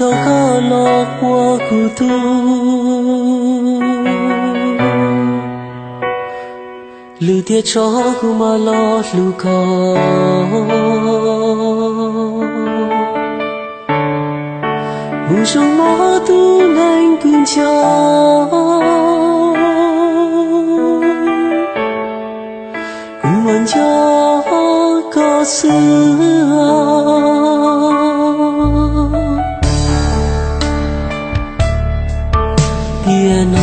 头高落我孤独，路跌错古马落路高，无声马都难更加，古万家高思别闹，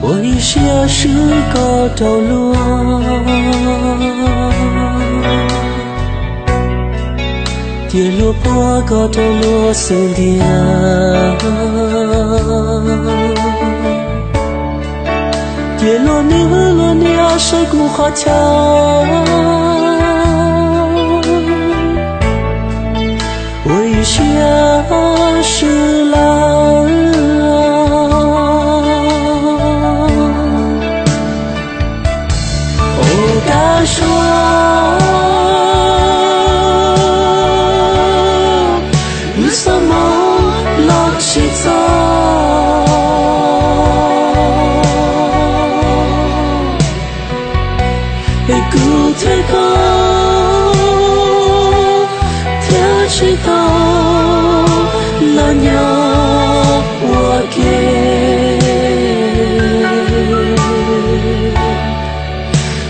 我一些是个道路，跌落破个道路松点，跌落你落你啊谁顾好瞧。为些是浪，我敢说，有什么老起走，一股推高，天气高。那鸟我给，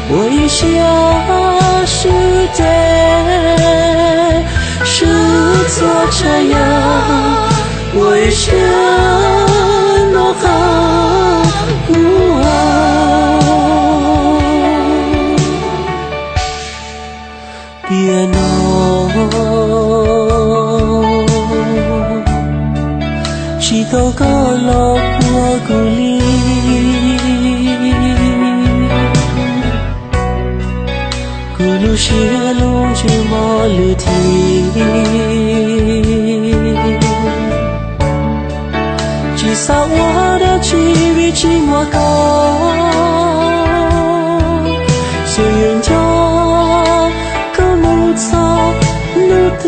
我一下是得是做这样，我一下弄好不好，别闹。几头高落我孤立，咕噜血龙就毛了天，至少我的距离寂寞高，虽然家高能草路的。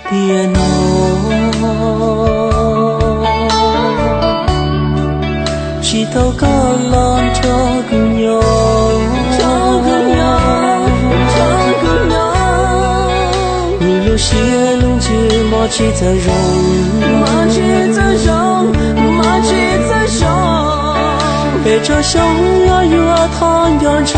别闹，几头高浪找姑娘，咕噜血龙就马起在容，背着香呀月汤圆粥。